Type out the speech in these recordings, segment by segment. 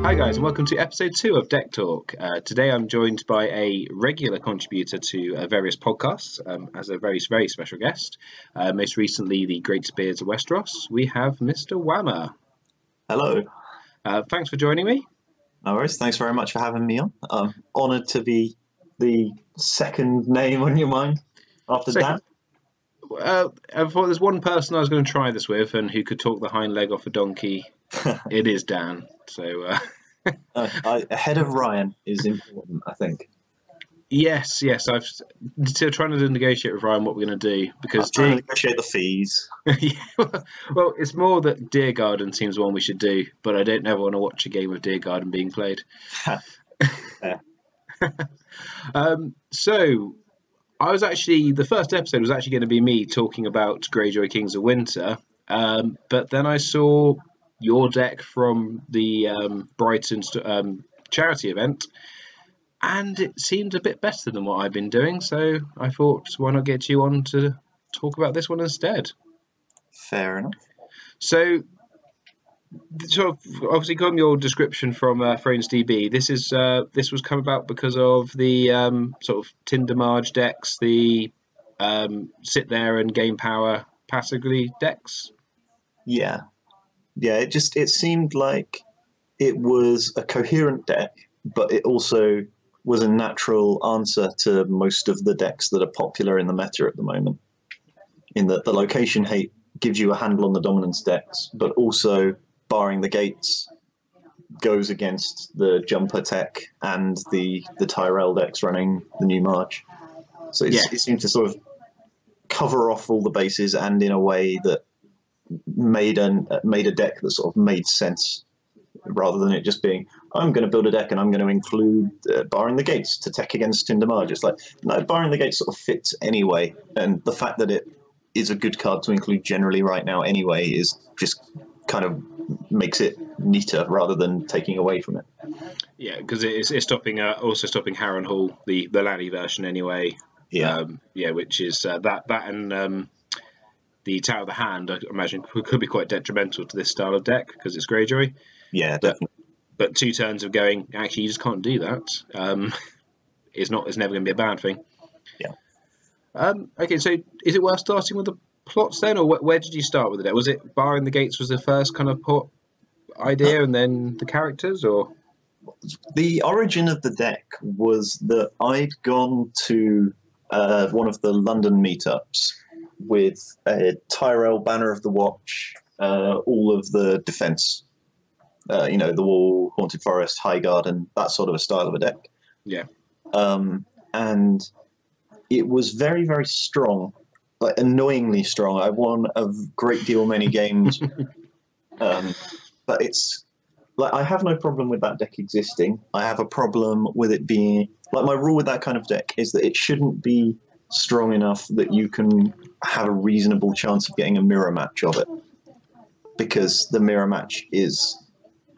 Hi guys, and welcome to episode 2 of Deck Talk. Today I'm joined by a regular contributor to various podcasts as a very special guest. Most recently, the Greatest Beards of Westeros. We have Mr. Wamma. Hello. Thanks for joining me. No worries. Thanks very much for having me on. I'm honoured to be the second name on your mind after Dan. I thought there's one person I was going to try this with and who could talk the hind leg off a donkey. It is Dan. So ahead of Ryan is important, I think. Yes. I'm still trying to negotiate with Ryan what we're going to do because trying to negotiate the fees. Well, it's more that Deer Garden seems one we should do, but I don't ever want to watch a game of Deer Garden being played. Yeah. So I was actually, the first episode was actually going to be me talking about Greyjoy Kings of Winter, but then I saw your deck from the Brighton Charity event, and it seemed a bit better than what I've been doing, so I thought, why not get you on to talk about this one instead? Fair enough. So obviously got your description from ThronesDB. This was come about because of the sort of Tinder Marge decks, the sit there and gain power passively decks. Yeah. It seemed like it was a coherent deck, but it also was a natural answer to most of the decks that are popular in the meta at the moment. In that the location hate gives you a handle on the dominance decks, but also barring the gates goes against the jumper tech and the Tyrell decks running the new March. So it seemed to sort of cover off all the bases, and in a way that made a deck that sort of made sense, rather than it just being, I'm going to build a deck and I'm going to include barring the gates to tech against Tinder Marge. It's like, no, barring the gates sort of fits anyway, and the fact that it is a good card to include generally right now anyway is just kind of makes it neater rather than taking away from it. Yeah, because it's stopping also stopping Harrenhal, the Lanny version anyway. Yeah, which is that and the Tower of the Hand, I imagine, could be quite detrimental to this style of deck because it's Greyjoy. Yeah, definitely. But 2 turns of going, actually, you just can't do that. It's never going to be a bad thing. Yeah. Okay, so is it worth starting with the plots then, or where did you start with the deck? Was it barring the gates was the first kind of idea, and then the characters, or? The origin of the deck was that I'd gone to one of the London meetups with a Tyrell Banner of the Watch, all of the defense, the Wall, Haunted Forest, High Garden, that sort of a style of a deck. Yeah. And it was very, very strong, like annoyingly strong. I won a great deal many games, but it's like I have no problem with that deck existing. I have a problem with it being like, my rule with that kind of deck is that it shouldn't be strong enough that you can have a reasonable chance of getting a mirror match of it, because the mirror match is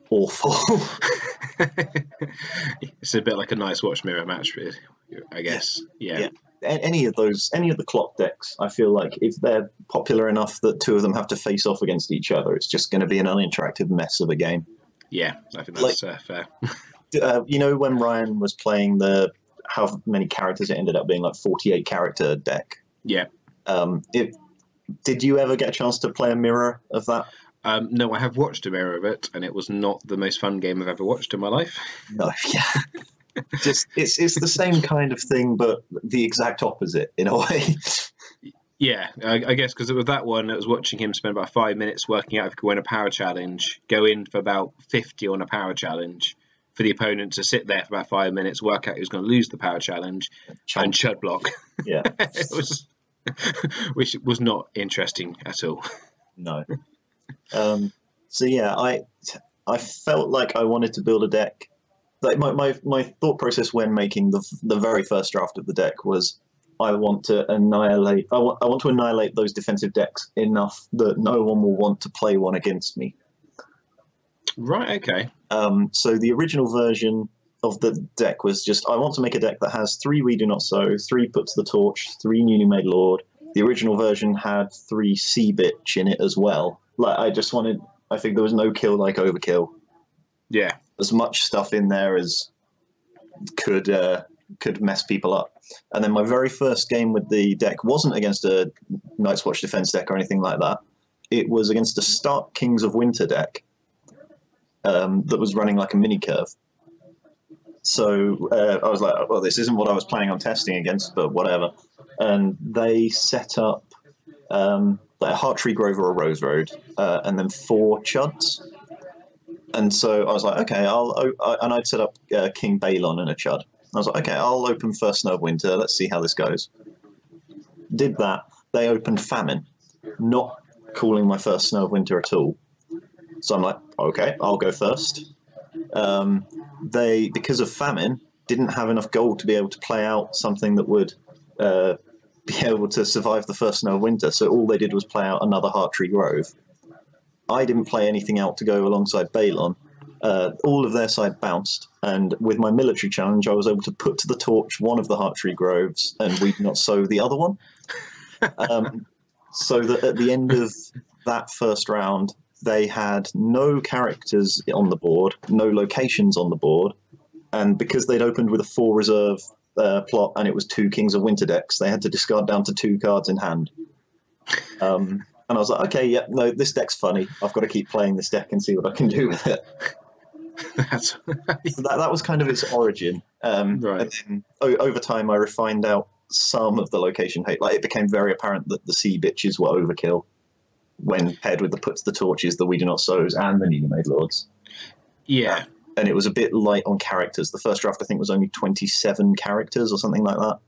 awful. It's a bit like a nice watch mirror match, I guess. Yeah. Any of the clock decks, I feel like if they're popular enough that 2 of them have to face off against each other, it's just going to be an uninteractive mess of a game. Yeah, I think that's fair. When Ryan was playing how many characters it ended up being, like 48 character deck. Yeah. Did you ever get a chance to play a mirror of that? No, I have watched a mirror of it, and it was not the most fun game I've ever watched in my life. No, yeah. Just it's the same kind of thing, but the exact opposite in a way. Yeah, I guess because with that one, I was watching him spend about 5 minutes working out if he could win a power challenge, go in for about 50 on a power challenge, for the opponent to sit there for about 5 minutes, work out who's going to lose the power challenge, and chud block. Yeah. Which was not interesting at all. No. So yeah, I felt like I wanted to build a deck. Like my thought process when making the very first draft of the deck was, I want to annihilate those defensive decks enough that no one will want to play one against me. Right. Okay. So the original version of the deck was just, I want to make a deck that has 3 We Do Not Sow, 3 Put to the Torch, 3 Newly Made Lord. The original version had 3 Sea Bitch in it as well. Like, I think there was no kill like overkill. Yeah. as much stuff in there as could mess people up. And then my very first game with the deck wasn't against a Night's Watch defense deck or anything like that. It was against a Stark Kings of Winter deck that was running like a mini curve. So I was like, well, this isn't what I was planning on testing against, but whatever. And they set up like a Heart Tree Grove or a Rose Road, and then 4 Chuds. And so I was like, okay, and I'd set up King Balon and a Chud. I was like, okay, I'll open first Snow of Winter. Let's see how this goes. Did that. They opened Famine, not calling my first Snow of Winter at all. So I'm like, okay, I'll go first. They, because of Famine, didn't have enough gold to be able to play out something that would be able to survive the first Snow of Winter. So all they did was play out another Heart Tree Grove. I didn't play anything out to go alongside Balon. All of their side bounced, and with my military challenge, I was able to put to the torch one of the Heart Tree Groves and Weed Not Sow the other one. So that at the end of that first round, they had no characters on the board, no locations on the board, and because they'd opened with a 4 reserve plot and it was 2 Kings of Winter decks, they had to discard down to 2 cards in hand. And I was like, okay, yeah, no, this deck's funny. I've got to keep playing this deck and see what I can do with it. So that was kind of its origin. Right. And then over time, I refined out some of the location hate. Like, it became very apparent that the sea bitches were overkill when paired with the puts the torches, the We Do Not Sows, and the Newly Made Lords. Yeah. And it was a bit light on characters. The first draft, I think, was only 27 characters or something like that.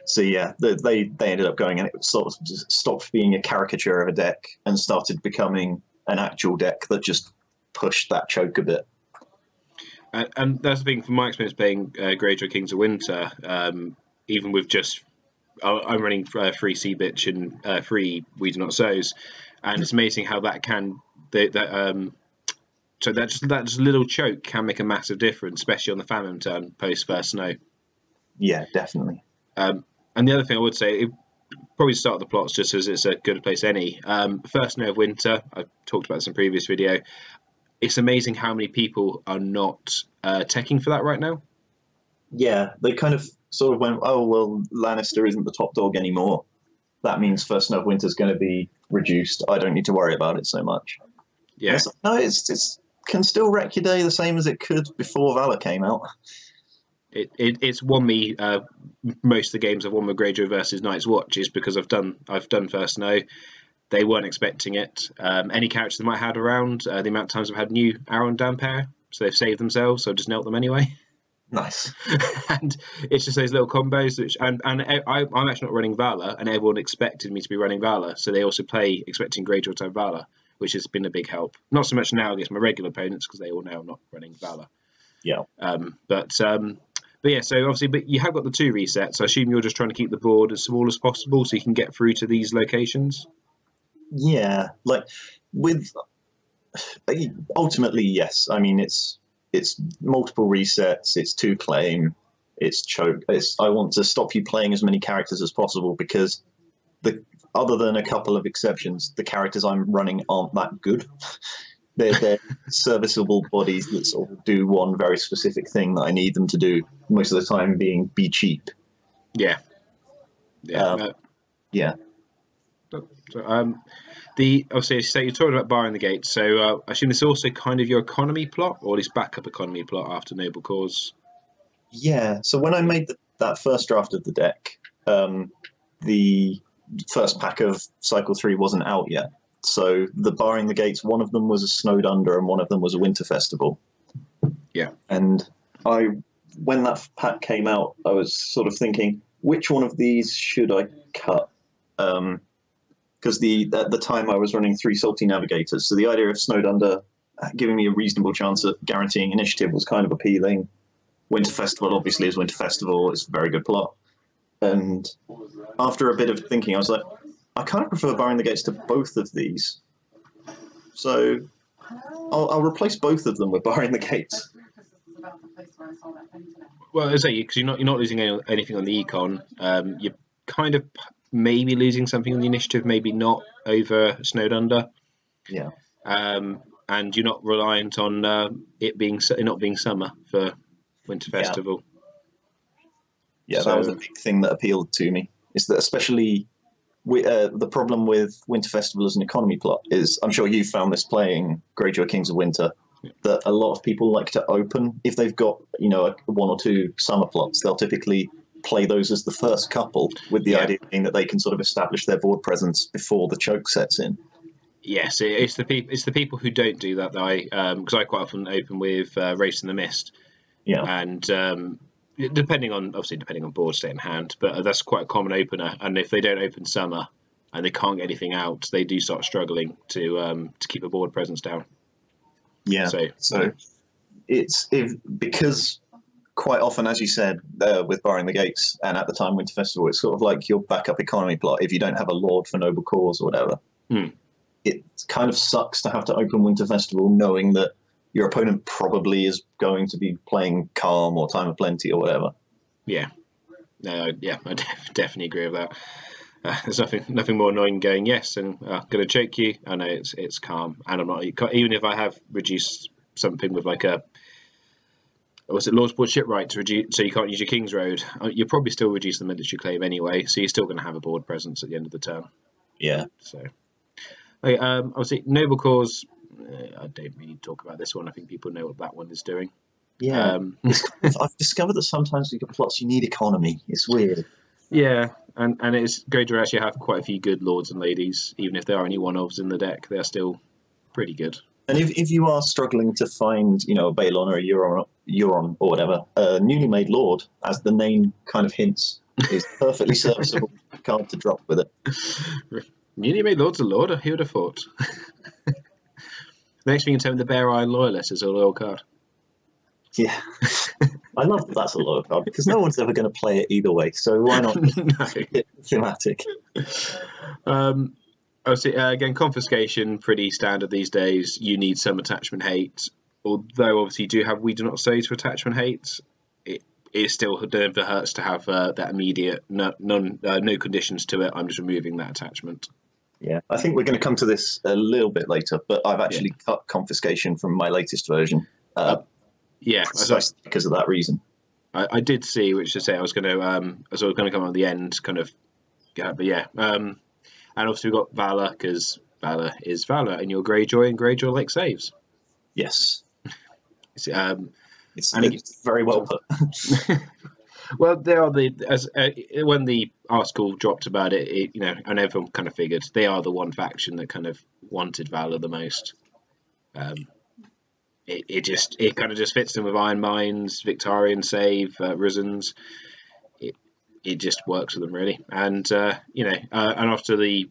So yeah, they ended up going, and it sort of just stopped being a caricature of a deck and started becoming an actual deck that just pushed that choke a bit. And that's the thing, from my experience playing Greyjoy Kings of Winter, even with just, I'm running 3 Sea Bitch and 3 We Do Not Sows, and it's amazing how that can, so that just little choke can make a massive difference, especially on the Famine turn post first snow. Yeah, definitely. And the other thing I would say, probably start the plots just as it's a good place any. First Snow of Winter, I talked about this in a previous video. It's amazing how many people are not teching for that right now. Yeah, they kind of sort of went, oh, well, Lannister isn't the top dog anymore. That means First Snow of Winter is going to be reduced. I don't need to worry about it so much. Yeah. No, it's can still wreck your day the same as it could before Valor came out. It's won me most of the games I've won with Greyjoy versus Night's Watch is because I've done First Snow. They weren't expecting it. Any characters they might have had around, the amount of times I've had new Arrow and Dampere, so they've saved themselves, so I just knelt them anyway. Nice. And it's just those little combos, which I'm actually not running Valor, and everyone expected me to be running Valor, so they also play expecting Greyjoy to have Valor, which has been a big help. Not so much now against my regular opponents because they all know I'm not running Valor. Yeah. But yeah, so obviously, but you have got the 2 resets. So I assume you're just trying to keep the board as small as possible so you can get through to these locations. Yeah, like ultimately, yes. I mean, it's multiple resets. It's 2 claim. It's choke. I want to stop you playing as many characters as possible because other than a couple of exceptions, the characters I'm running aren't that good. They're serviceable bodies that sort of do one very specific thing that I need them to do, most of the time being be cheap. Yeah. Yeah. So, obviously, so you talked about barring the gates. So I assume this is also kind of your economy plot, or at least backup economy plot after Noble Cause. Yeah. So when I made that first draft of the deck, the first pack of Cycle 3 wasn't out yet. So the barring the gates, one of them was a Snowed Under and one of them was a Winter Festival. Yeah. And when that pack came out, I was sort of thinking, which one of these should I cut? Because at the time I was running 3 Salty Navigators, so the idea of Snowed Under giving me a reasonable chance at guaranteeing initiative was kind of appealing. Winter Festival obviously is Winter Festival, it's a very good plot. And after a bit of thinking, I was like, I kind of prefer barring the gates to both of these. So I'll replace both of them with barring the gates. Well, as I say, because you're not losing anything on the econ. You're kind of maybe losing something on the initiative, maybe not over Snowed Under. Yeah. and you're not reliant on it not being summer for Winter Festival. Yeah, that was a big thing that appealed to me. Is that especially the problem with Winter Festival as an economy plot is, I'm sure you found this playing Greyjoy Kings of Winter, that a lot of people like to open, if they've got, you know, one or two summer plots, they'll typically play those as the first couple, with the idea being that they can sort of establish their board presence before the choke sets in. Yes, it's the people who don't do that I because I quite often open with Race in the Mist. Yeah. And depending on board state in hand, but that's quite a common opener. And if they don't open summer and they can't get anything out, they do start struggling to keep a board presence down. Yeah. So it's because quite often, as you said, with Barring the Gates and at the time Winter Festival, it's sort of like your backup economy plot. If you don't have a Lord for Noble Cause or whatever, it kind of sucks to have to open Winter Festival knowing that your opponent probably is going to be playing Calm or Time of Plenty or whatever. Yeah. I definitely agree with that. There's nothing more annoying going, yes, and I'm going to choke you. I know it's Calm, and I'm not, even if I have reduced something with like Lord's Board Shipwright to reduce, so you can't use your King's Road, you'll probably still reduce the military claim anyway, so you're still going to have a board presence at the end of the turn. Yeah. So, okay, obviously, Noble Cause, I don't really talk about this one. I think people know what that one is doing. Yeah. I've discovered that sometimes with your plots you need economy. It's weird. Yeah, and it's Greyjoy actually have quite a few good lords and ladies, even if there are only one-ofs in the deck, they're still pretty good. And if you are struggling to find, you know, a Balon or a Euron or whatever, a newly made lord, as the name kind of hints, is perfectly serviceable card to drop with it. Newly made lord's a lord, who would have thought? The next thing you can tell me, the Bear Iron Loyalist is a loyal card. Yeah. I love that that's a loyal card, because no one's ever going to play it either way, so why not make it thematic? Obviously, again, confiscation, pretty standard these days. You need some attachment hate. Although, obviously, you do have We Do Not Say to attachment hate. It still never hurts to have that immediate, no conditions to it. I'm just removing that attachment. Yeah, I think we're going to come to this a little bit later, but I've actually cut confiscation from my latest version. Because of that reason. I did see, which to say I was going to come on the end, kind of. Yeah, but yeah. And obviously we've got Valor, because Valor is Valor, and you're Greyjoy, and Greyjoy like saves. Yes. It's very well put. Well, they are when the article dropped about it, and everyone kind of figured they are the one faction that kind of wanted Valor the most. It kind of just fits them with Iron Minds, Victarion save, Risens. It just works with them really, and and after the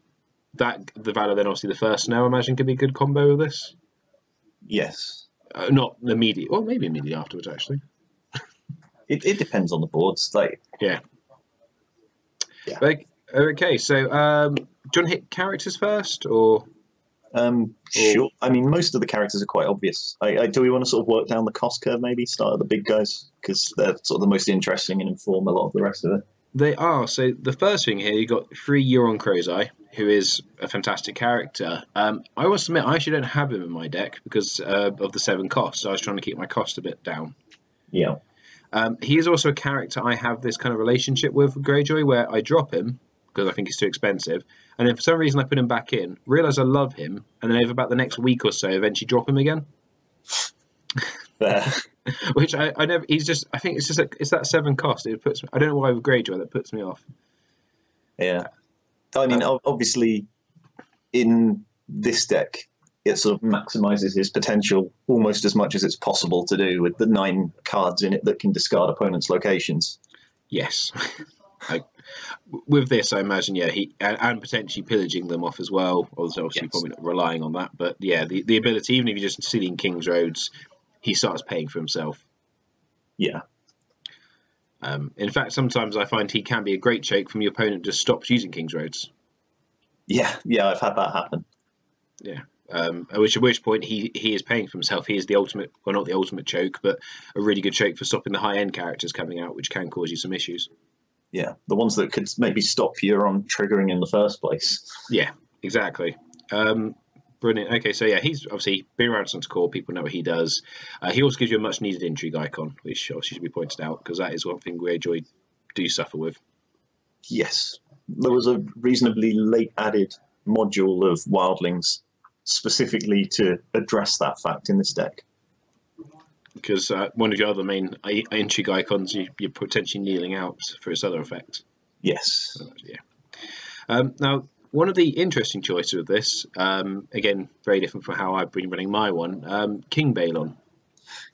Valor, then obviously the first Snow, I imagine, could be a good combo with this. Yes. Not immediate, well, maybe immediately afterwards actually. It depends on the boards, like yeah. Okay, so do you want to hit characters first, or? Sure. I mean, most of the characters are quite obvious. Do we want to sort of work down the cost curve, maybe start at the big guys, because they're sort of the most interesting and inform a lot of the rest of it. They are. So the first thing here, you got 3 Euron Crozai, who is a fantastic character. I must admit, I actually don't have him in my deck because of the 7 costs. So I was trying to keep my cost a bit down. Yeah. He is also a character I have this kind of relationship with Greyjoy, where I drop him because I think he's too expensive, and then for some reason I put him back in, realise I love him, and then over about the next week or so, eventually drop him again. Which I never. He's just. I think it's that 7 cost. It puts. I don't know why with Greyjoy that puts me off. Yeah, I mean, obviously, in this deck, it sort of maximizes his potential almost as much as it's possible to do with the 9 cards in it that can discard opponents' locations. Yes. With this, I imagine, he and potentially pillaging them off as well. Obviously, probably not relying on that, but yeah, the ability, even if you're just sitting King's Roads, he starts paying for himself. Yeah. In fact, sometimes I find he can be a great choke from your opponent just stops using King's Roads. Yeah, I've had that happen. Yeah. At which point he is paying for himself. He is the ultimate, well, not the ultimate choke, but a really good choke for stopping the high end characters coming out, which can cause you some issues. Yeah, the ones that could maybe stop Euron triggering in the first place. Yeah, exactly. Brilliant. Okay, so yeah, he's obviously been around since core. People know what he does. He also gives you a much needed intrigue icon, which obviously should be pointed out because that is one thing Greyjoy do suffer with. Yes, there was a reasonably late added module of wildlings specifically to address that fact in this deck. Because one of your other main intrigue icons, you're potentially kneeling out for its other effect. Yes. Yeah. Now, one of the interesting choices of this, again, very different from how I've been running my one, King Balon.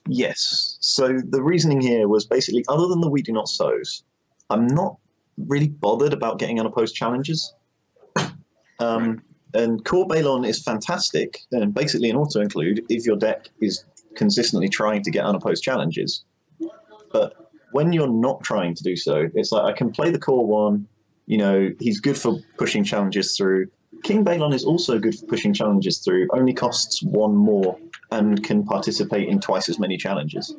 Yes. So the reasoning here was basically, other than the We Do Not Sows, I'm not really bothered about getting unopposed challenges. Right. And Core Balon is fantastic, and basically an auto-include if your deck is consistently trying to get unopposed challenges. But when you're not trying to do so, it's like I can play the core one, you know, he's good for pushing challenges through. King Balon is also good for pushing challenges through, only costs one more and can participate in twice as many challenges.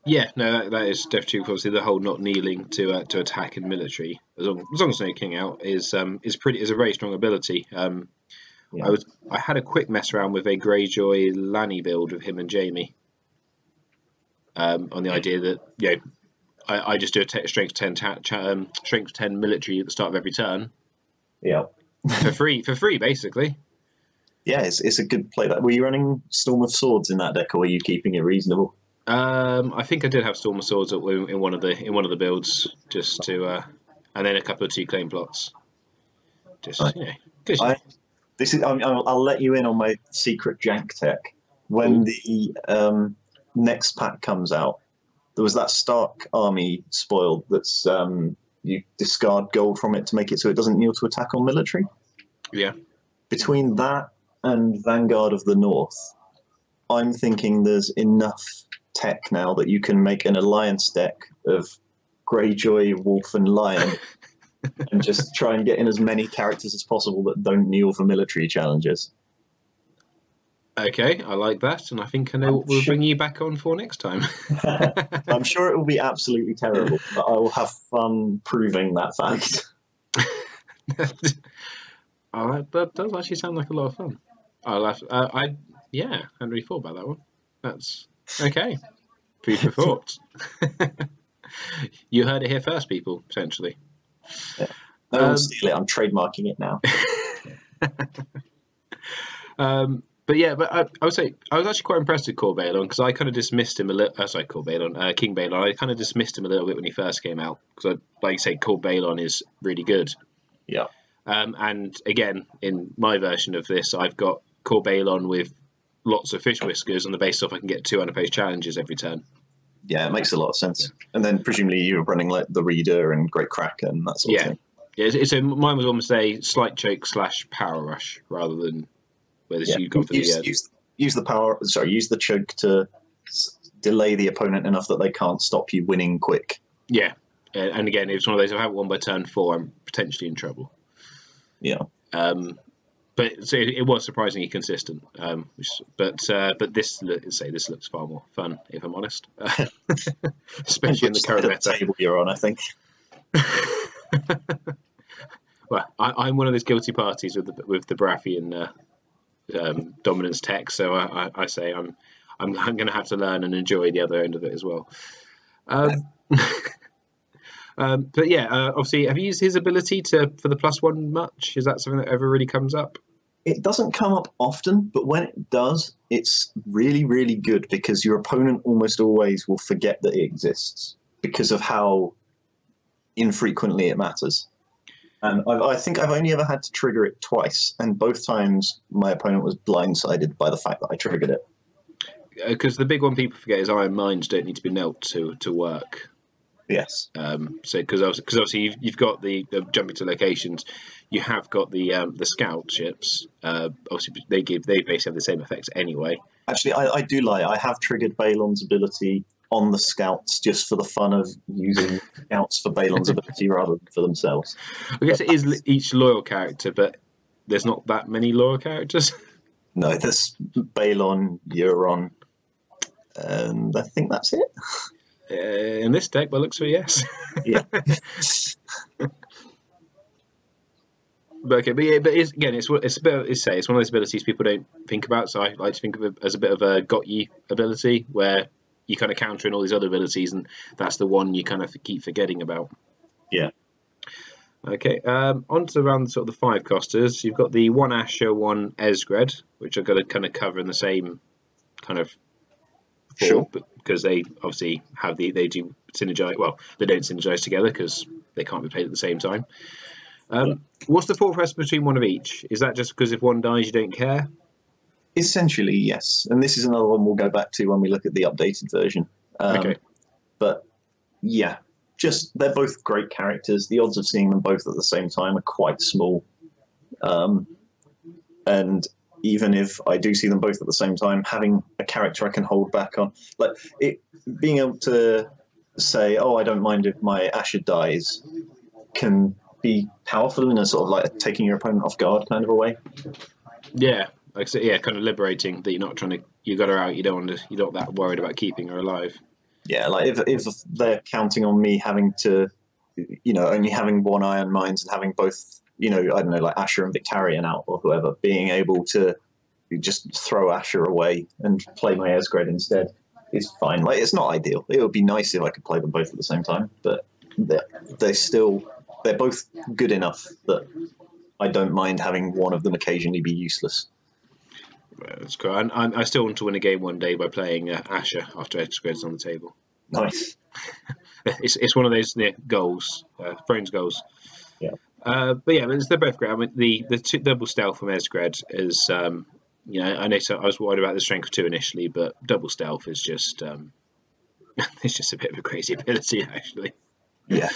Yeah, no, that is definitely true. Obviously, the whole not kneeling to attack in military, as long as no king out, is a very strong ability. Yeah. I had a quick mess around with a Greyjoy Lanny build with him and Jamie, on the idea that I just do a strength 10 strength 10 military at the start of every turn. Yeah. for free basically. Yeah, it's a good play. That were you running Storm of Swords in that deck, or were you keeping it reasonable? I think I did have Storm of Swords in one of the builds, just to and then a couple of 2 claim plots. Just Right. I'll let you in on my secret jank tech. When the next pack comes out, there was that Stark army spoil that's you discard gold from it to make it so it doesn't kneel to attack on military. Yeah. Between that and Vanguard of the North, I'm thinking there's enough tech now that you can make an alliance deck of Greyjoy, Wolf, and Lion, and just try and get in as many characters as possible that don't kneel for military challenges. Okay, I like that, and I think I know what we'll bring you back on for next time. I'm sure it will be absolutely terrible, but I will have fun proving that fact. That does actually sound like a lot of fun. I hadn't really thought about that one. That's okay. Food for thought. You heard it here first, people. Potentially. Yeah. No one steal it. I'm trademarking it now. But I would say I was actually quite impressed with Core Balon because I kind of dismissed him a little. Sorry, Core Balon, King Balon. I kind of dismissed him a little bit when he first came out because, like you say, Core Balon is really good. Yeah. And again, in my version of this, I've got Core Balon with lots of fish whiskers on the basis of I can get 2 unopposed challenges every turn. Yeah, it makes a lot of sense. Yeah. And then presumably you were running like the Reader and Great Kraken and that sort of thing. Yeah, so mine was almost a slight choke / power rush rather than whether you've gone for use the power. Sorry, use the choke to delay the opponent enough that they can't stop you winning quick. Yeah, and again, it's one of those. If I have one by turn 4, I'm potentially in trouble. Yeah. But so it was surprisingly consistent. But this looks far more fun, if I'm honest. Especially in the current meta. Table you're on, I think. Well, I'm one of those guilty parties with the Baratheon dominance tech, so I say I'm going to have to learn and enjoy the other end of it as well. But yeah, obviously, have you used his ability for the +1 much? Is that something that ever really comes up? It doesn't come up often, but when it does, it's really, really good because your opponent almost always will forget that it exists because of how infrequently it matters. And I think I've only ever had to trigger it twice, and both times my opponent was blindsided by the fact that I triggered it. Because the big one people forget is Iron Mines don't need to be knelt to work. Yes. So because obviously you've got the jumping to locations, you have got the scout ships. Obviously they basically have the same effects anyway. Actually, I do lie. I have triggered Balon's ability on the scouts just for the fun of using scouts for Balon's ability rather than for themselves. I guess it is each loyal character, but there's not that many loyal characters. No, there's Balon, Euron, and I think that's it. In this deck, by looks for yes. Yeah. But okay, but yeah, but it's a bit. It's one of those abilities people don't think about. So I like to think of it as a bit of a got you ability where you kind of counter in all these other abilities, and that's the one you kind of keep forgetting about. Yeah. Okay, on to around sort of the 5 costers. You've got the 1 Asher, 1 Esgred, which are going to kind of cover in the same kind of form, because they obviously have they do synergize. Well, they don't synergize together because they can't be played at the same time. What's the thought process between one of each? Is that just because if one dies, you don't care? Essentially, yes. And this is another one we'll go back to when we look at the updated version. Okay. But yeah, just they're both great characters. The odds of seeing them both at the same time are quite small. And even if I do see them both at the same time, having a character I can hold back on, like being able to say, "Oh, I don't mind if my Asher dies," can be powerful in a sort of like taking your opponent off guard kind of a way. Yeah, like I said, yeah, kind of liberating that you're not trying to. You got her out. You don't want to. You're not that worried about keeping her alive. Yeah, like if they're counting on me having to, only having 1 Iron Mines and having both, I don't know, like Asher and Victarion out or whoever, being able to just throw Asher away and play my Esgred instead is fine. Like, it's not ideal. It would be nice if I could play them both at the same time, but they're both good enough that I don't mind having one of them occasionally be useless. That's cool. I still want to win a game one day by playing Asher after Esgred's on the table. Nice. It's one of those goals, Thrones goals. Yeah. But they're both great. I mean, the double stealth from Esgred is, I know I was worried about the strength of 2 initially, but double stealth is just, it's just a bit of a crazy ability actually. Yeah.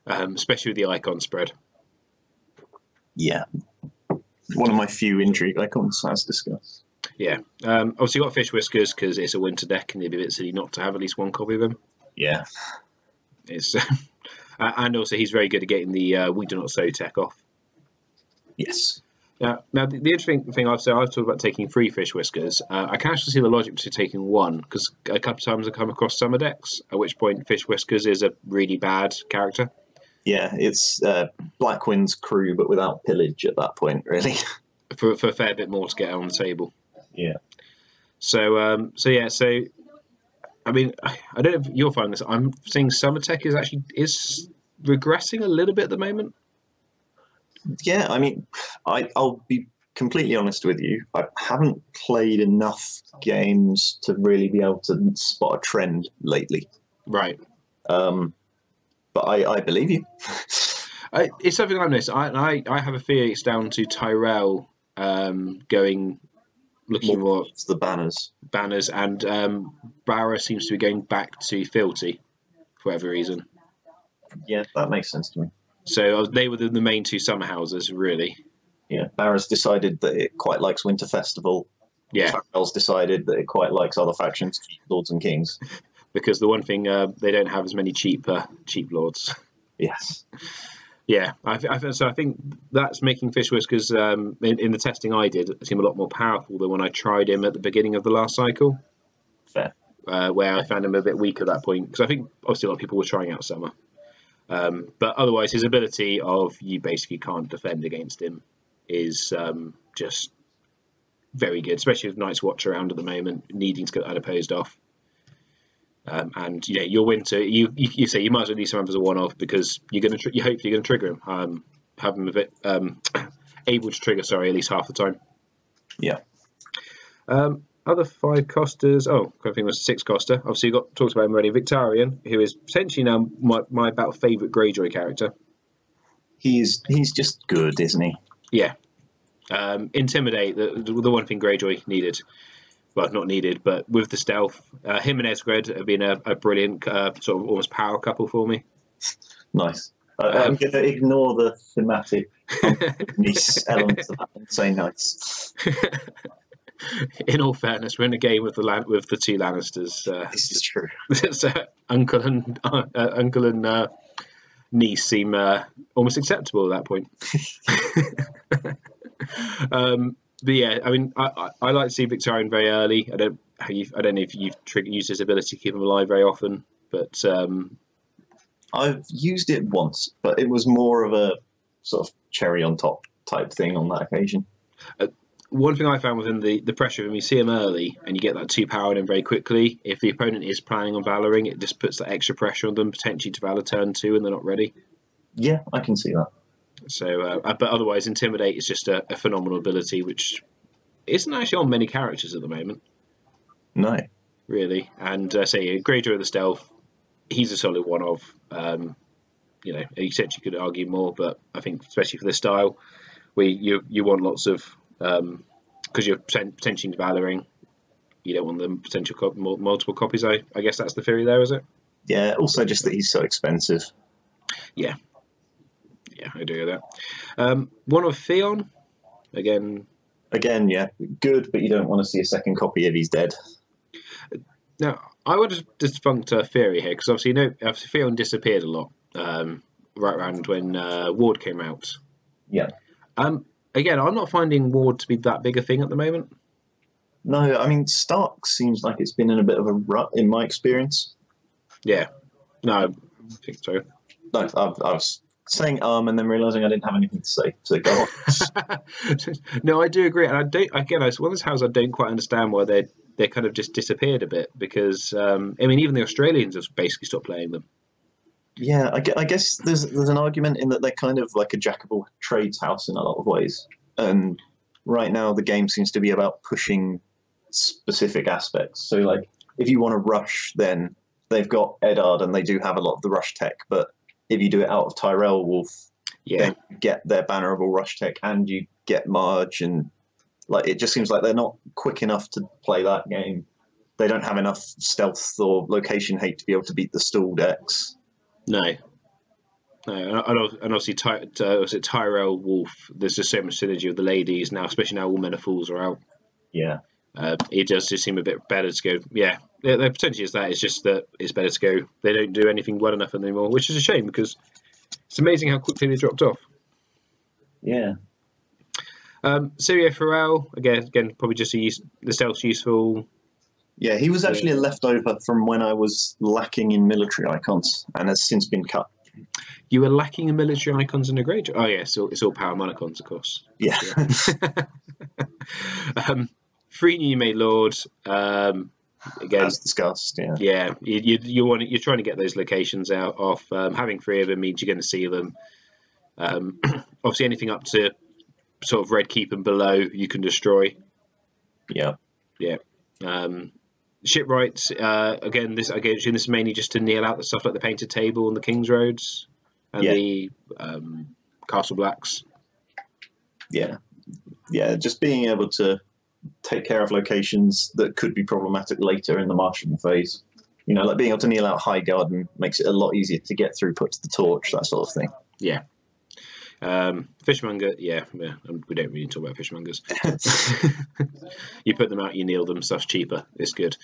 Especially with the icon spread. Yeah. One of my few intrigue icons, as discussed. Yeah. Obviously, you've got Fish Whiskers because it's a winter deck and it'd be a bit silly not to have at least 1 copy of him. Yeah. It's and also he's very good at getting the We Do Not Sow tech off. Yes. Now the interesting thing I've talked about taking 3 Fish Whiskers. I can actually see the logic to taking 1 because a couple of times I come across summer decks, at which point Fish Whiskers is a really bad character. Yeah, it's Blackwind's crew, but without pillage at that point, really. For a fair bit more to get on the table. Yeah. So I mean, I don't know if you'll find this. I'm seeing summer tech is regressing a little bit at the moment. Yeah, I mean, I'll be completely honest with you. I haven't played enough games to really be able to spot a trend lately. Right. But I believe you. It's something I've noticed. I have a fear it's down to Tyrell looking more It's the banners, and Barra seems to be going back to Fealty for whatever reason. Yeah, that makes sense to me. So they were the main 2 summer houses, really. Yeah, Barra's decided that it quite likes Winter Festival. Yeah. Tyrell's decided that it quite likes other factions, Lords and Kings. Because the one thing they don't have as many cheap lords. Yes. Yeah, I think that's making Fish Whiskers in the testing I did seem a lot more powerful than when I tried him at the beginning of the last cycle. Fair. Where I found him a bit weak at that point because I think obviously a lot of people were trying out Summer. But otherwise, his ability of you basically can't defend against him is just very good, especially with Night's Watch around at the moment, needing to get unopposed off. And your winter, you say you might as well leave him as a one-off because you're going to hopefully you're going to trigger him, have him a bit able to trigger. Sorry, at least half the time. Yeah. Other 5 costers. Oh, I think it was 6 coster. Obviously, you talked about him already. Victarion, who is potentially now my about favourite Greyjoy character. He's just good, isn't he? Yeah. Intimidate, the one thing Greyjoy needed. Well, not needed, but with the stealth, him and Esgred have been a brilliant sort of almost power couple for me. Nice. I'm going to ignore the thematic nice elements of that and say nice. In all fairness, we're in a game with the 2 Lannisters. This is true. So uncle and niece seem almost acceptable at that point. But yeah, I mean, I like to see Victarion very early. I don't know if you've used his ability to keep him alive very often, but I've used it once, but it was more of a sort of cherry on top type thing on that occasion. One thing I found within the pressure, when you see him early and you get that 2 power in very quickly, if the opponent is planning on Valoring, it just puts that extra pressure on them, potentially to Valor turn 2 and they're not ready. Yeah, I can see that. So, but otherwise, Intimidate is just a phenomenal ability, which isn't actually on many characters at the moment. No. Really. And say Greyjoy of the Stealth, he's a solid one of. Essentially could argue more, but I think especially for this style, where you want lots of, because you're potentially Valoring, you don't want them potential multiple copies. I guess that's the theory there, is it? Yeah. Also, just that he's so expensive. Yeah, I do with that. One of Theon, again, yeah, good, but you don't want to see a second copy if he's dead. Now, I would have debunked a theory here, because obviously, Theon disappeared a lot right around when Ward came out. Yeah. Again, I'm not finding Ward to be that big a thing at the moment. No, I mean, Stark seems like it's been in a bit of a rut in my experience. Yeah. No, I think so. No, I was saying and then realising I didn't have anything to say, so go on. No, I do agree, and I don't. Again, it's one of those houses I don't quite understand why they kind of just disappeared a bit, because even the Australians have basically stopped playing them. Yeah, I guess there's an argument in that they're kind of like a jack of all trades house in a lot of ways, and right now the game seems to be about pushing specific aspects. So like, if you want to rush, then they've got Eddard and they do have a lot of the rush tech, but if you do it out of Tyrell Wolf, then you get their bannerable rush tech and you get Marge, and like it just seems like they're not quick enough to play that game. They don't have enough stealth or location hate to be able to beat the stall decks. No, and obviously was it Tyrell Wolf? There's just so much synergy with the ladies now, especially now all Men of Fools are out. Yeah. It does just seem a bit better to go. Yeah, there potentially is that. It's just that it's better to go. They don't do anything well enough anymore, which is a shame, because it's amazing how quickly they dropped off. Yeah. Sirio Farrell, again, probably just the stealth's useful. Yeah, he was actually a leftover from when I was lacking in military icons and has since been cut. You were lacking in military icons in a Greyjoy. Oh yeah, so it's all power monicons, of course. Yeah. 3 new made Lord. Again, as discussed. Yeah. Yeah, you're trying to get those locations out off. Having 3 of them means you're going to see them. Obviously, anything up to sort of Red Keep and below, you can destroy. Yeah. Yeah. Shipwrights, again, this is mainly just to kneel out the stuff like the Painted Table and the King's Roads and the Castle Blacks. Yeah. Yeah, just being able to take care of locations that could be problematic later in the marshalling phase. You know, like being able to kneel out High Garden makes it a lot easier to get through, put to the torch, that sort of thing. Yeah. Fishmonger, we don't really talk about fishmongers. You put them out, you kneel them, stuff's cheaper. It's good.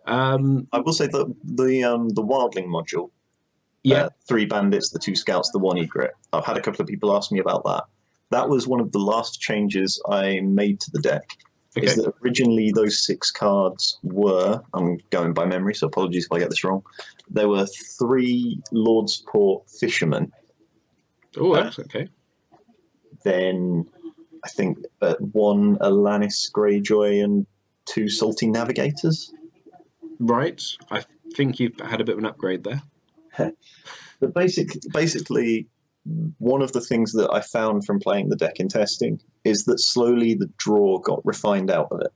I will say that the Wildling module, 3 bandits, the 2 scouts, the 1 egret. I've had a couple of people ask me about that. That was one of the last changes I made to the deck. Okay. Is that originally those 6 cards were, I'm going by memory, so apologies if I get this wrong. There were 3 Lord's Port fishermen. Oh, that's okay. Then I think 1 Alanis Greyjoy and 2 Salty Navigators. Right. I think you've had a bit of an upgrade there. But basically, one of the things that I found from playing the deck in testing is that slowly the draw got refined out of it.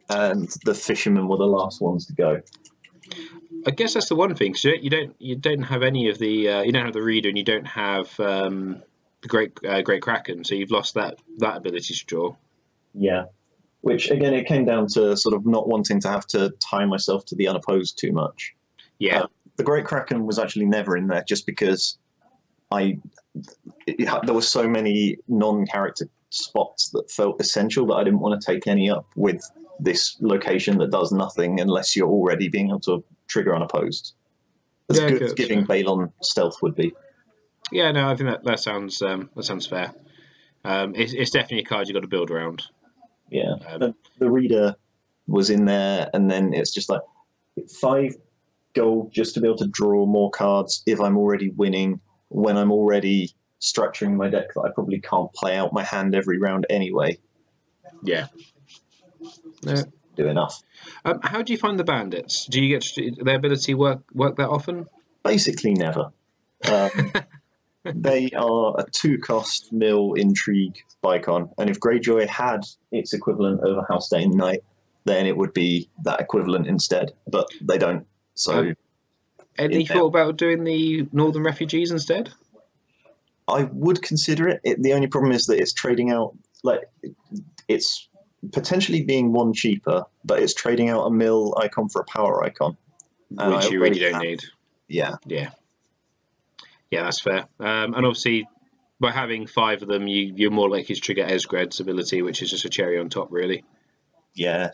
And the fishermen were the last ones to go. I guess that's the one thing. So you don't have any of the you don't have the reader, and you don't have the great Kraken. So you've lost that ability to draw. Yeah, which again it came down to sort of not wanting to have to tie myself to the unopposed too much. Yeah, the Great Kraken was actually never in there just because there were so many non-character spots that felt essential that I didn't want to take any up with this location that does nothing unless you're already being able to trigger unopposed. As good as giving Balon stealth would be. Yeah, no, I think that sounds fair. It's definitely a card you've got to build around. Yeah, the reader was in there, and then it's just like 5 gold just to be able to draw more cards if I'm already winning, when I'm already structuring my deck that I probably can't play out my hand every round anyway. Yeah. Just do enough. How do you find the bandits? Do you get their ability work that often? Basically, never. They are a 2-cost mill intrigue icon, and if Greyjoy had its equivalent of a House Day Knight, then it would be that equivalent instead. But they don't. So, any thought about doing the Northern Refugees instead? I would consider it. The only problem is that it's trading out, like, it's potentially being one cheaper, but it's trading out a mill icon for a power icon, which you really don't need. Yeah. Yeah, that's fair. And obviously, by having 5 of them, you're more likely to trigger Esgred's ability, which is just a cherry on top, really. Yeah.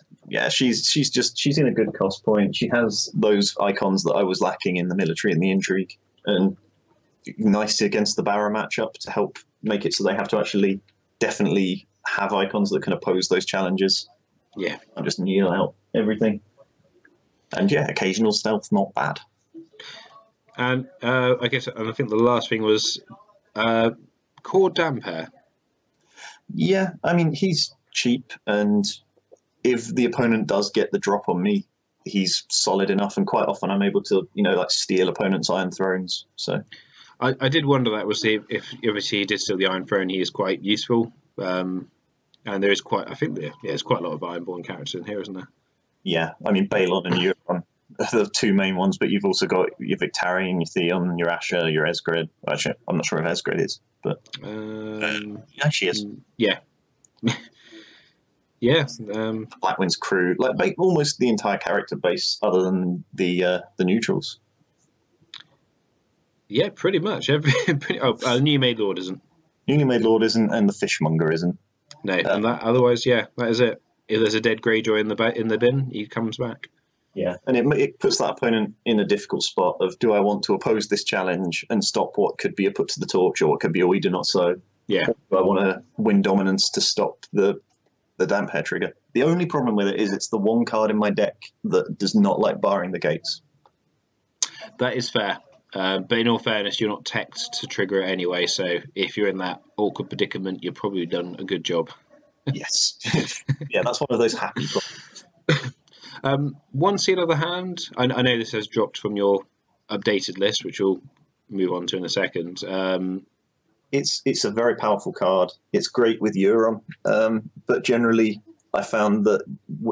She's in a good cost point. She has those icons that I was lacking in the military and the intrigue, and nice against the Barra matchup to help make it so they have to actually definitely have icons that can oppose those challenges. Yeah, and just kneel out everything. And yeah, occasional stealth, not bad. And I think the last thing was Core Dampere. Yeah, I mean, he's cheap, and if the opponent does get the drop on me, he's solid enough, and quite often I'm able to, like steal opponents' Iron Thrones. So I did wonder that, was if obviously he did steal the Iron Throne, he is quite useful. And there is there's quite a lot of Ironborn characters in here, isn't there? Yeah, I mean, Balon and Euron are the 2 main ones, but you've also got your Victarion, your Theon, your Asher, your Esgred. Actually, I'm not sure if Esgred is, but yeah, she is. Yeah. Yeah. Blackwind's crew, like almost the entire character base, other than the neutrals. Yeah, pretty much. New Made Lord isn't. Newly Made Lord isn't, and the Fishmonger isn't. No, and that otherwise, yeah, that is it. If there's a dead Greyjoy in the bin, he comes back. Yeah, and it puts that opponent in a difficult spot of, do I want to oppose this challenge and stop what could be a put to the torch, or what could be a we do not sow? Yeah. Or do I want to win dominance to stop the Dampere trigger? The only problem with it is it's the one card in my deck that does not like barring the gates. That is fair. But in all fairness, you're not teched to trigger it anyway, so if you're in that awkward predicament, you've probably done a good job. Yes. Yeah, that's one of those happy problems. One on the other hand, I know this has dropped from your updated list, which we'll move on to in a second. It's a very powerful card. It's great with Euron, but generally I found that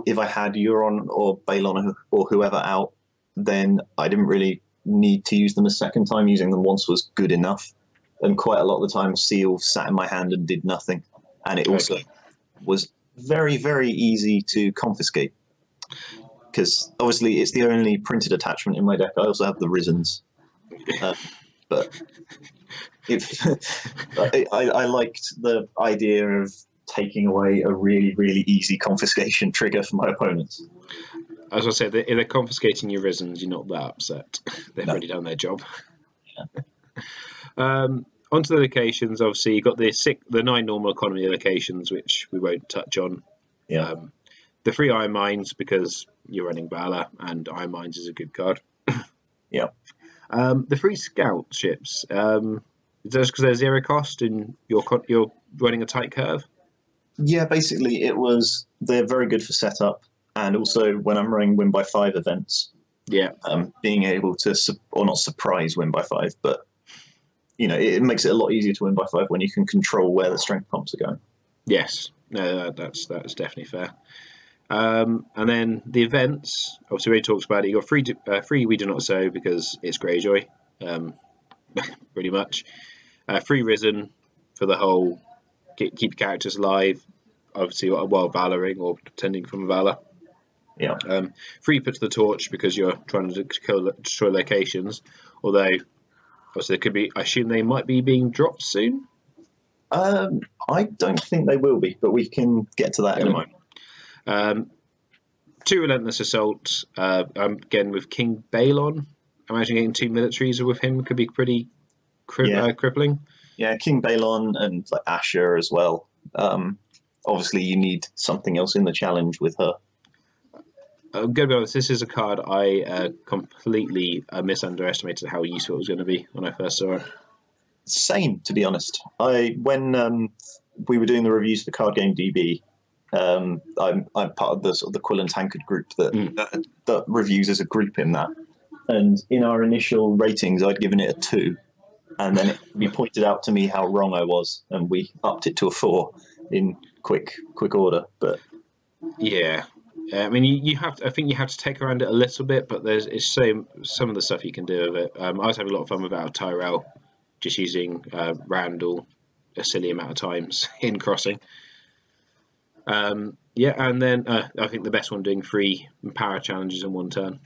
if I had Euron or Balon or whoever out, then I didn't really need to use them a second time. Using them once was good enough, and quite a lot of the time Seal sat in my hand and did nothing, and it also was very, very easy to confiscate, because obviously it's the only printed attachment in my deck. I also have the Risens, but I liked the idea of taking away a really, really easy confiscation trigger for my opponents. As I said, if they're confiscating your Risens, you're not that upset. They've already done their job. Yeah. Onto the locations. Obviously, you've got the 9 normal economy locations, which we won't touch on. Yeah. The 3 Iron Mines, because you're running Valor, and Iron Mines is a good card. Yeah. The 3 scout ships. Is that just because they're 0 cost and you're running a tight curve? Yeah, basically they're very good for setup, and also when I'm running win by 5 events. Yeah. Being able to, or not surprise win by 5, but it makes it a lot easier to win by 5 when you can control where the strength pumps are going. Yes, no, that's definitely fair. And then the events, obviously, we talked about it. You got free We Do Not Sow because it's Greyjoy, pretty much. Free Risen for the whole keep characters alive, obviously while valoring or pretending from Valor. Yeah. Free Put to the Torch because you're trying to destroy locations, although obviously there could be. I assume they might be being dropped soon. I don't think they will be, but we can get to that in a moment. 2 Relentless Assault. Again with King Balon. I imagine getting 2 militaries with him could be pretty crippling. Yeah, King Balon and like Asher as well. Obviously, you need something else in the challenge with her. I'm gonna be honest. This is a card I completely misunderestimated how useful it was going to be when I first saw it. Same, to be honest. When we were doing the reviews for Card Game DB, I'm part of the sort of the Quill and Tankard group that reviews as a group in that. And in our initial ratings, I'd given it a 2, and then you pointed out to me how wrong I was, and we upped it to a 4 in quick order. But yeah, I mean, you have to, I think you have to take around it a little bit, but it's some of the stuff you can do with it. I was having a lot of fun with Tyrell, just using Randall a silly amount of times in crossing. Yeah, and then I think the best one doing 3 power challenges in 1 turn.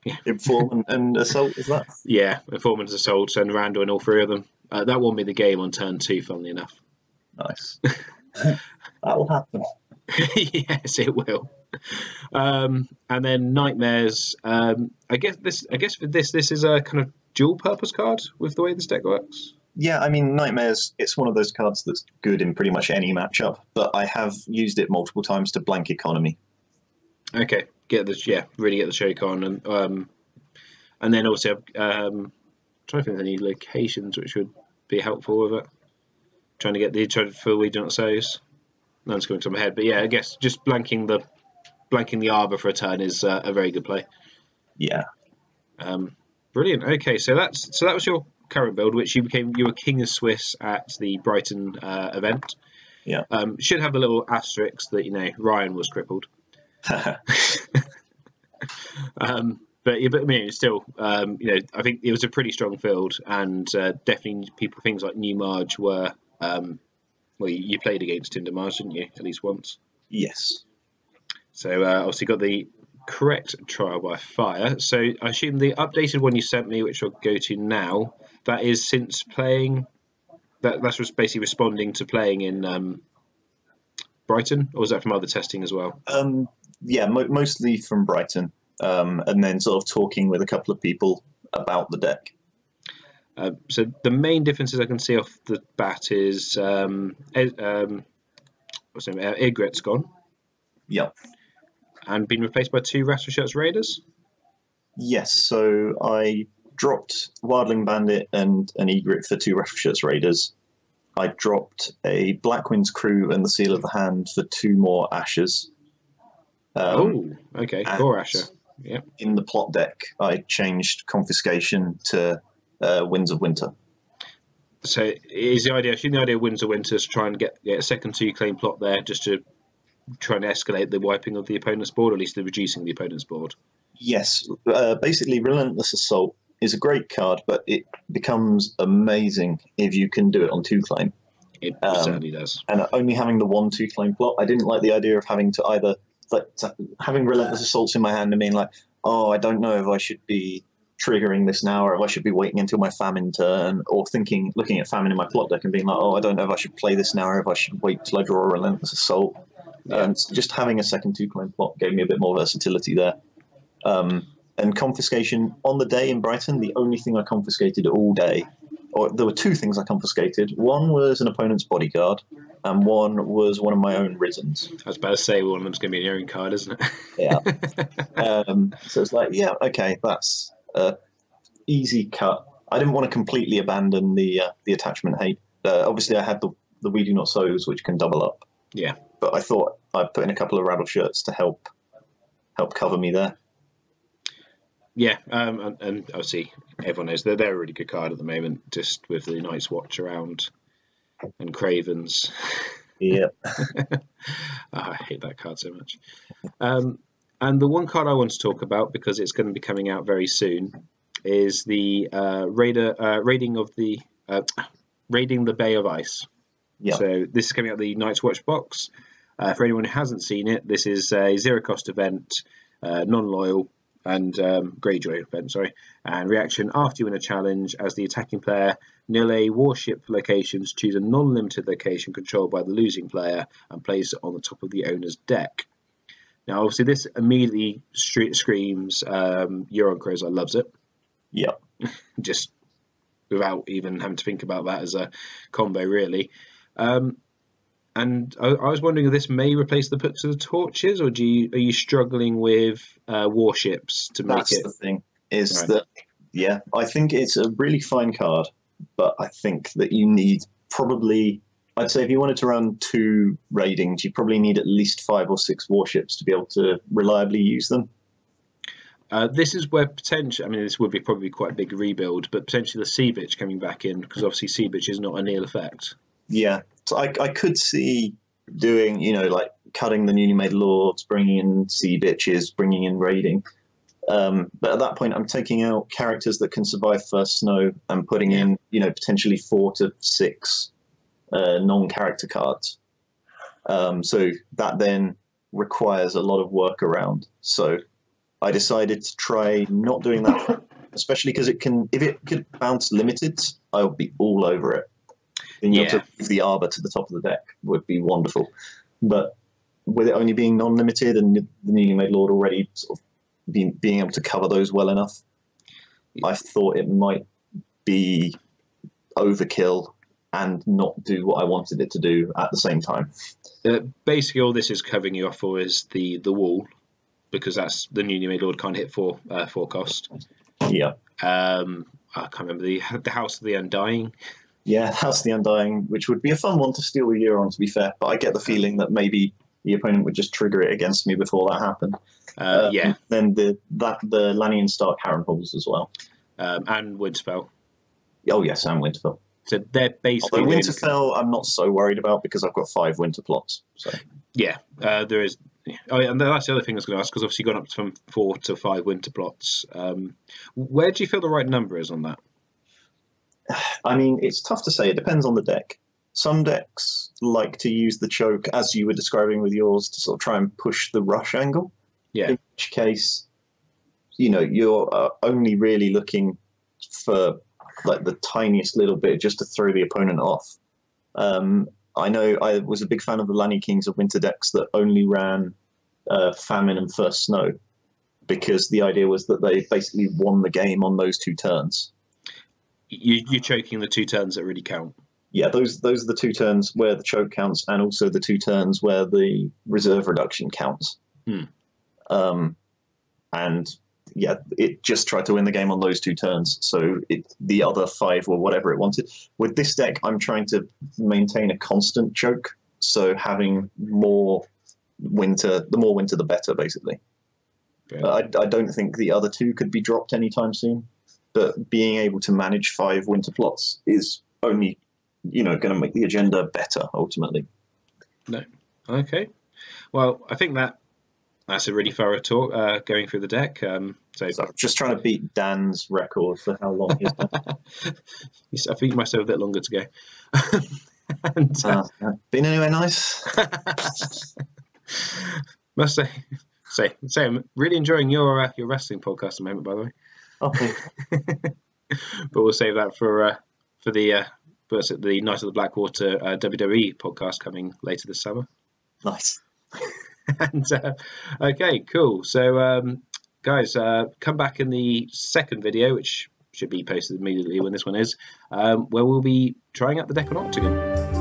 Yeah. Informant and Assault, is that? Yeah, Informant, Assault, and Randall in all 3 of them. That won me the game on turn 2, funnily enough. Nice. That will happen. Yes, it will. And then Nightmares. I guess for this is a kind of dual purpose card with the way this deck works. Yeah, I mean, Nightmares, it's one of those cards that's good in pretty much any matchup, but I have used it multiple times to blank economy. Okay, really get the shake on, and then also trying to think of any locations which would be helpful with it. Trying to get the full we do not so's. None's coming to my head, but yeah, I guess just blanking the arbor for a turn is a very good play. Yeah. Brilliant. Okay, so that was your current build, which you were King of Swiss at the Brighton event. Yeah. Should have a little asterisk that Ryan was crippled. But I mean, still, I think it was a pretty strong field, and definitely things like New Marge were. Well, you played against Tinder Marge, didn't you? At least once. Yes. So obviously got the correct trial by fire. So I assume the updated one you sent me, which I'll go to now, that is since playing. That's just basically responding to playing in Brighton, or was that from other testing as well? Yeah, mostly from Brighton, and then sort of talking with a couple of people about the deck. So the main differences I can see off the bat is Egret's gone. Yep. And been replaced by 2 Rattleshirts Raiders. Yes, so I dropped Wildling Bandit and an Egret for 2 Rattleshirts Raiders. I dropped a Blackwind's Crew and the Seal of the Hand for 2 more Ashes. Okay, 4 Asher. Yeah. In the plot deck, I changed Confiscation to Winds of Winter. So is the idea of Winds of Winter to try and get a second 2 claim plot there, just to try and escalate the wiping of the opponent's board, or at least the reducing the opponent's board? Yes, basically Relentless Assault is a great card, but it becomes amazing if you can do it on 2 claim. It certainly does. And only having the 1/2 claim plot, I didn't like the idea of having to either having Relentless Assaults in my hand and being like, oh, I don't know if I should be triggering this now, or if I should be waiting until my famine turn, or looking at famine in my plot deck and being like, oh, I don't know if I should play this now, or if I should wait till I draw a Relentless Assault. Just having a second 2 claim plot gave me a bit more versatility there. And Confiscation on the day in Brighton, the only thing I confiscated all day, or there were 2 things I confiscated. One was an opponent's bodyguard, and one was one of my own Risens. I was about to say one of them's going to be your own card, isn't it? Yeah. So it's like, yeah, okay, that's easy cut. I didn't want to completely abandon the attachment hate. Obviously, I had the We Do Not Sows, which can double up. Yeah. But I thought I'd put in a couple of Rattle Shirts to help cover me there. Yeah, and obviously everyone knows they're a really good card at the moment, just with the Night's Watch around and Cravens. Yeah. I hate that card so much. And the one card I want to talk about, because it's going to be coming out very soon, is the Raiding the Bay of Ice. Yeah. So this is coming out of the Night's Watch box. For anyone who hasn't seen it, this is a 0-cost event, non-loyal, and Greyjoy event, sorry. And reaction: after you win a challenge, as the attacking player, nil a warship locations, choose a non-limited location controlled by the losing player and place it on the top of the owner's deck. Now, obviously, this immediately screams Euron Crozer loves it. Yeah. Just without even having to think about that as a combo, really. And I was wondering if this may replace the Books of the Torches, or are you struggling with warships to make That's it? the thing, is Right. that, yeah, I think it's a really fine card, but I think that you need probably, I'd say if you wanted to run 2 raidings, you probably need at least 5 or 6 warships to be able to reliably use them. This is where potentially, I mean, this would be probably quite a big rebuild, but potentially the Sea Bitch coming back in, because obviously Sea Bitch is not a nil effect. Yeah, so I could see doing, like cutting the newly made lords, bringing in sea bitches, bringing in raiding. But at that point, I'm taking out characters that can survive first snow and putting in, potentially 4 to 6 non-character cards. So that then requires a lot of work around. So I decided to try not doing that, especially because if it could bounce limited, I would be all over it. Being able to move the arbor to the top of the deck would be wonderful. But with it only being non-limited and the newly made lord already sort of being able to cover those well enough, I thought it might be overkill and not do what I wanted it to do at the same time. Basically, all this is covering you off for is the wall, because that's the newly made lord can't hit 4 cost. Yeah. I can't remember the House of the Undying. Yeah, House of the Undying, which would be a fun one to steal a year on, to be fair. But I get the feeling that maybe the opponent would just trigger it against me before that happened. Yeah. Then the Lannion Stark Harrenhalls as well. And Winterfell. Oh yes, and Winterfell. So they're basically. Although Winterfell, I'm not so worried about because I've got 5 winter plots. So yeah, there is. Oh, yeah, and that's the other thing I was going to ask, because obviously you've gone up from 4 to 5 winter plots. Where do you feel the right number is on that? I mean, it's tough to say. It depends on the deck. Some decks like to use the choke, as you were describing with yours, to sort of try and push the rush angle. Yeah. In which case, you're only really looking for like the tiniest little bit just to throw the opponent off. I know I was a big fan of the Lanny Kings of Winter decks that only ran Famine and First Snow, because the idea was that they basically won the game on those 2 turns. You're choking the 2 turns that really count. Yeah, those are the 2 turns where the choke counts, and also the 2 turns where the reserve reduction counts. And yeah, it just tried to win the game on those 2 turns. So the other 5 were whatever it wanted. With this deck, I'm trying to maintain a constant choke. So having more winter, the more winter, the better, basically. I don't think the other 2 could be dropped anytime soon. But being able to manage 5 winter plots is only, going to make the agenda better, ultimately. No. Okay. Well, I think that's a really thorough talk going through the deck. So I'm just trying to beat Dan's record for how long he's done. I think you must have a bit longer to go. And, been anywhere nice? Must say, I'm really enjoying your wrestling podcast at the moment, by the way. Okay. But we'll save that for the Night of the Blackwater WWE podcast coming later this summer. Nice. And okay, cool. So guys, come back in the second video, which should be posted immediately when this one is, where we'll be trying out the deck on Octagon.